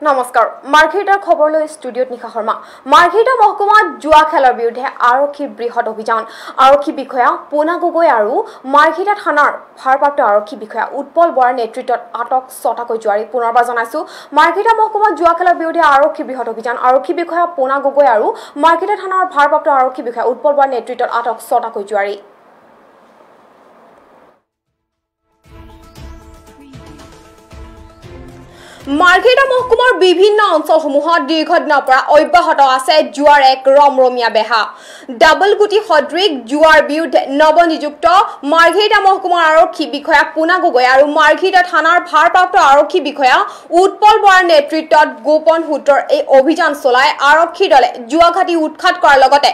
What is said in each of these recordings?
নমস্কাৰ মাৰ্ঘেৰিটাৰ খবৰলৈ ষ্টুডিঅ'ত নিশা শৰ্মা মাৰ্ঘেৰিটা মহকুমাত জুৱা খেলৰ বিৰুদ্ধে আৰক্ষীৰ বৃহৎ অভিযান আৰক্ষী বিষয়া পোনা গগৈ আৰু মাৰ্ঘেৰিটা থানাৰ ভাৰপ্ৰাপ্ত আৰক্ষী বিষয়া উৎপল বৰাৰ নেতৃত্বত আটক 6টাকৈ জুৱাৰী পুনৰবাৰ জনাইছো মাৰ্ঘেৰিটা মহকুমাত জুৱা খেলৰ বিৰুদ্ধে আৰক্ষীৰ বৃহৎ অভিযান আৰক্ষী বিষয়া পোনা গগৈ আৰু মাৰ্ঘেৰিটা থানাৰ ভাৰপ্ৰাপ্ত আৰক্ষী বিষয়া উৎপল বৰাৰ নেতৃত্বত আটক 6টাকৈ জুৱাৰী মাৰ্ঘেৰিটা মহকুমাৰ বিভিন্ন অঞ্চলসমূহত দীৰ্ঘদিনৰ পৰা অব্যাহত আছে জুৱাৰ এক ৰমৰমীয়া বেহা ডাবল গুটি সদৃশ জুৱাৰ বিৰুদ্ধে নৱনিযুক্ত মাৰ্ঘেৰিটা মহকুমাৰ আৰক্ষী বিষয়া পোনা গগৈ আৰু মাৰ্ঘেৰিটা থানাৰ ভাৰপ্ৰাপ্ত আৰক্ষী বিষয়া উৎপল বৰাৰ নেতৃত্বত গোপন সূত্ৰৰ এই অভিযান চলাই আৰক্ষীৰ দলে জুৱা ঘাটি উৎখাত কৰাৰ লগতে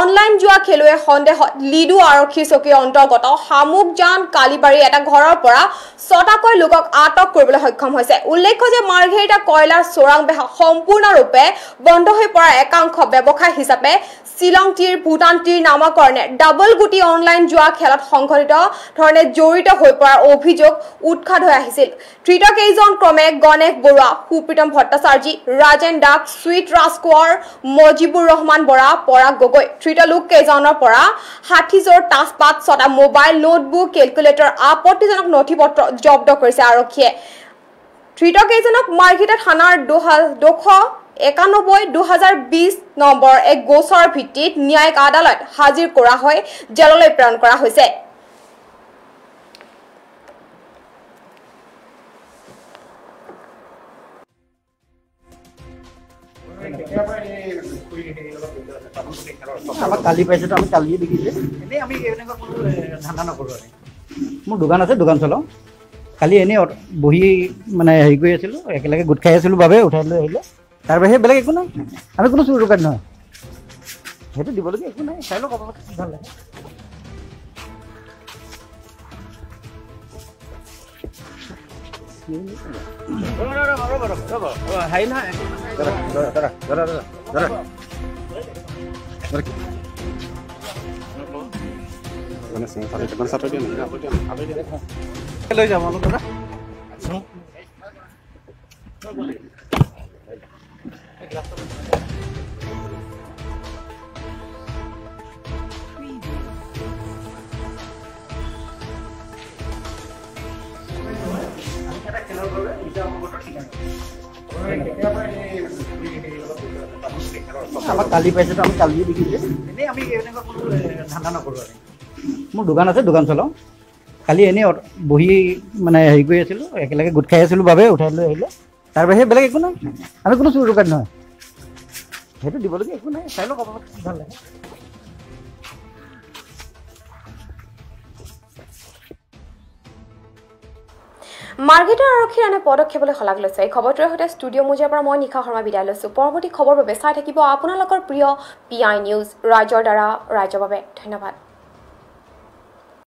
অনলাইন জুৱা খেলুৱৈ সন্দেহত লিডু আৰক্ষী চকীৰ অন্তৰ্গত শামুকজান কালিবাৰীৰ এটা ঘৰৰ পৰা 6টাকৈ লোকক আটক কৰিবলৈ সক্ষম হৈছে উল্লেখ্য যে মাৰ্ঘেৰিটা কয়লাৰ চোৰাং বেহা সম্পূৰ্ণৰূপে বন্ধ হৈ পৰা একাংশ ব্যৱসায় হিচাপে শিলং তীৰ ভূটান তীৰ নামকৰণে ডাবল গুটি অনলাইন জুৱা খেলত সংঘটিত ধৰণে জড়িত হৈ পৰাৰ অভিযোগ উৎখাত হৈ আহিছিল ধৃতকেইজন ক্ৰমে গণেশ বৰুৱা সুপ্ৰীতম ভট্টাচাৰ্যী ৰাজেন দাস সুইট ৰাজকোঁৱৰ মজিবুৰ ৰহমান বৰা পৰাগ গগৈ ধৃত লোককেইজনৰ পৰা 60 জোৰ তাজপাত 6টা মোবাইল নোটবুক কেলকুলেটৰ আপত্তিজনক নথিপত্ৰ জব্দ কৰিছে আৰক্ষীয়ে ধৃতকেইজনক মাৰ্ঘেৰিটা থানাৰ 291/2020 নম্বৰ এক গোচৰৰ ভিত্তিত ন্যায়িক আদালত হাজিৰ কৰা হৈ জেললৈ প্ৰেৰণ কৰা হৈছে আমাক কালি পাইছেতো আমি কালিয়ে দেখিছে এনেই আমি এনেকুৱা কোনো ধান্দা নকৰোঁ আৰু মোৰ দোকান আছে দোকান চলাওঁ কালি এনেই বহি মানে হেৰি কৰি আছিলোঁ একেলগে গোট খাই আছিলোঁ বাবে উঠাই লৈ আহিলে তাৰ বাহিৰে বেলেগ একো নাই আমি কোনো চুৰ দোকান নহয় সেইটো দিবলগীয়া একো নাই চাই লওক আপোনালোকে ভাল লাগে হেৰি নহয় লৈ যাম অলপ দাদা আমাক কালি পাইছেতো আমি কালিয়ে দেখিছে এনেই আমি এনেকুৱা কোনো ধান্দা নকৰোঁ আৰু মোৰ দোকান আছে দোকান চলাওঁ কালি এনেই বহি মানে হেৰি কৰি আছিলোঁ একেলগে গোট খাই আছিলোঁ বাবে উঠাই লৈ আহিলে তাৰ বাহিৰে বেলেগ একো নাই আমি কোনো চুৰ দোকান নহয় সেইটো দিবলগীয়া একো নাই চাই লওক আপোনালোকে ভাল লাগে মাৰ্ঘেৰিটা আৰক্ষীৰ এনে পদক্ষেপলৈ শলাগ লৈছে এই খবৰটোৰ সৈতে ষ্টুডিঅ' মুজিয়াৰ পৰা মই নিশা শৰ্মা বিদায় লৈছোঁ পৰৱৰ্তী খবৰ বাবে চাই থাকিব আপোনালোকৰ প্ৰিয় PI নিউজ ৰাইজৰ দ্বাৰা ৰাইজৰ বাবে ধন্যবাদ